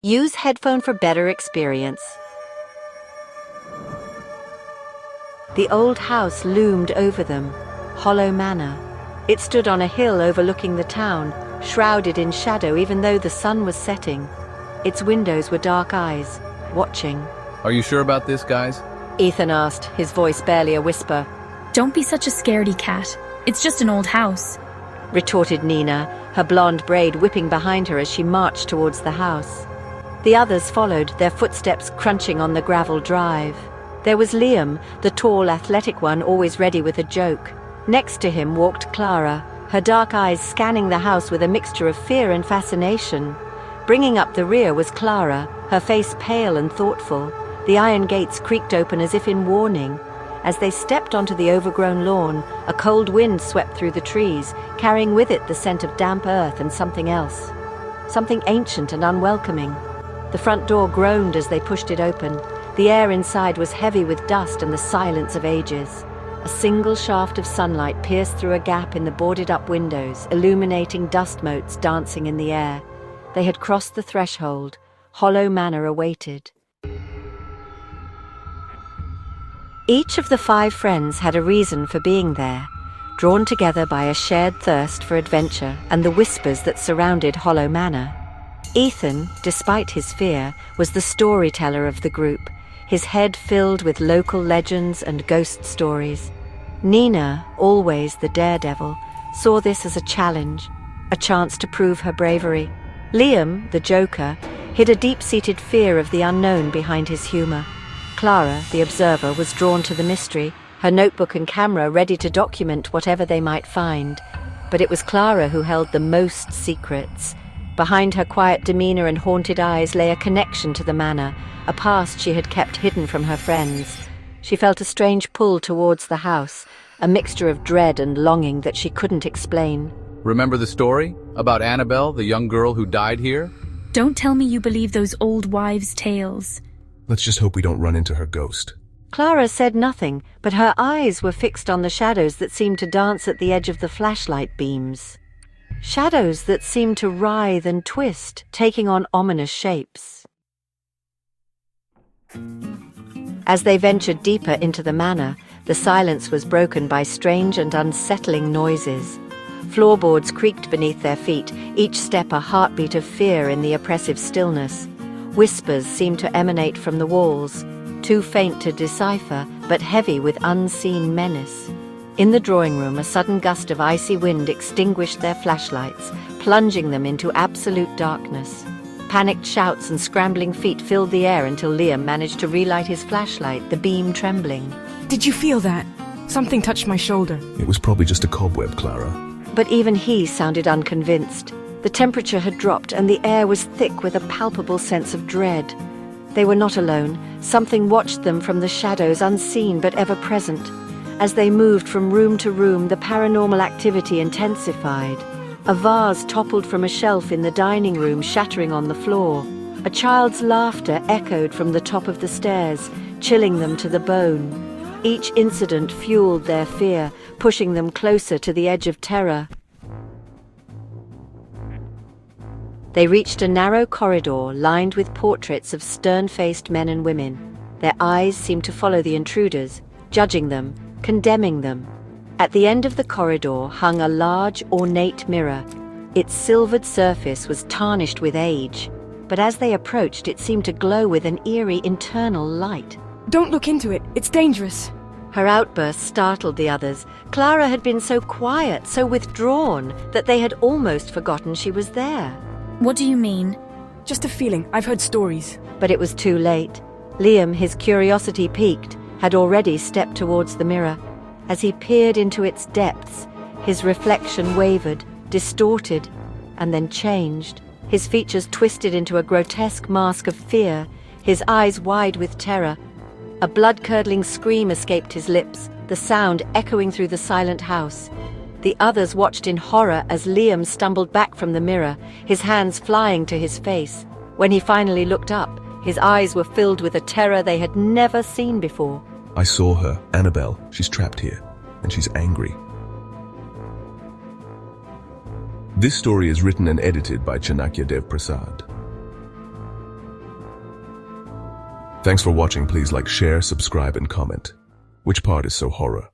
Use headphone for better experience. The old house loomed over them, Hollow Manor. It stood on a hill overlooking the town, shrouded in shadow even though the sun was setting. Its windows were dark eyes, watching. Are you sure about this, guys? Ethan asked, his voice barely a whisper. Don't be such a scaredy cat. It's just an old house, retorted Nina, her blonde braid whipping behind her as she marched towards the house. The others followed, their footsteps crunching on the gravel drive. There was Liam, the tall, athletic one, always ready with a joke. Next to him walked Clara, her dark eyes scanning the house with a mixture of fear and fascination. Bringing up the rear was Clara, her face pale and thoughtful. The iron gates creaked open as if in warning. As they stepped onto the overgrown lawn, a cold wind swept through the trees, carrying with it the scent of damp earth and something else. Something ancient and unwelcoming. The front door groaned as they pushed it open. The air inside was heavy with dust and the silence of ages. A single shaft of sunlight pierced through a gap in the boarded-up windows, illuminating dust motes dancing in the air. They had crossed the threshold. Hollow Manor awaited. Each of the 5 friends had a reason for being there, drawn together by a shared thirst for adventure and the whispers that surrounded Hollow Manor. Ethan, despite his fear, was the storyteller of the group, his head filled with local legends and ghost stories. Nina, always the daredevil, saw this as a challenge, a chance to prove her bravery. Liam, the joker, hid a deep-seated fear of the unknown behind his humor. Clara, the observer, was drawn to the mystery, her notebook and camera ready to document whatever they might find. But it was Clara who held the most secrets. Behind her quiet demeanor and haunted eyes lay a connection to the manor, a past she had kept hidden from her friends. She felt a strange pull towards the house, a mixture of dread and longing that she couldn't explain. Remember the story about Annabelle, the young girl who died here? Don't tell me you believe those old wives' tales. Let's just hope we don't run into her ghost. Clara said nothing, but her eyes were fixed on the shadows that seemed to dance at the edge of the flashlight beams. Shadows that seemed to writhe and twist, taking on ominous shapes. As they ventured deeper into the manor, the silence was broken by strange and unsettling noises. Floorboards creaked beneath their feet, each step a heartbeat of fear in the oppressive stillness. Whispers seemed to emanate from the walls, too faint to decipher, but heavy with unseen menace. In the drawing room, a sudden gust of icy wind extinguished their flashlights, plunging them into absolute darkness. Panicked shouts and scrambling feet filled the air until Liam managed to relight his flashlight, the beam trembling. Did you feel that? Something touched my shoulder. It was probably just a cobweb, Clara. But even he sounded unconvinced. The temperature had dropped and the air was thick with a palpable sense of dread. They were not alone. Something watched them from the shadows, unseen but ever present. As they moved from room to room, the paranormal activity intensified. A vase toppled from a shelf in the dining room, shattering on the floor. A child's laughter echoed from the top of the stairs, chilling them to the bone. Each incident fueled their fear, pushing them closer to the edge of terror. They reached a narrow corridor lined with portraits of stern-faced men and women. Their eyes seemed to follow the intruders, judging them, condemning them. At the end of the corridor hung a large, ornate mirror. Its silvered surface was tarnished with age, but as they approached, it seemed to glow with an eerie internal light. Don't look into it. It's dangerous. Her outburst startled the others. Clara had been so quiet, so withdrawn, that they had almost forgotten she was there. What do you mean? Just a feeling. I've heard stories. But it was too late. Liam, his curiosity piqued, had already stepped towards the mirror. As he peered into its depths, his reflection wavered, distorted, and then changed. His features twisted into a grotesque mask of fear, his eyes wide with terror. A blood-curdling scream escaped his lips, the sound echoing through the silent house. The others watched in horror as Liam stumbled back from the mirror, his hands flying to his face. When he finally looked up, his eyes were filled with a terror they had never seen before. I saw her, Annabelle. She's trapped here, and she's angry. This story is written and edited by Chanakya Dev Prasad. Thanks for watching. Please like, share, subscribe, and comment. Which part is so horror?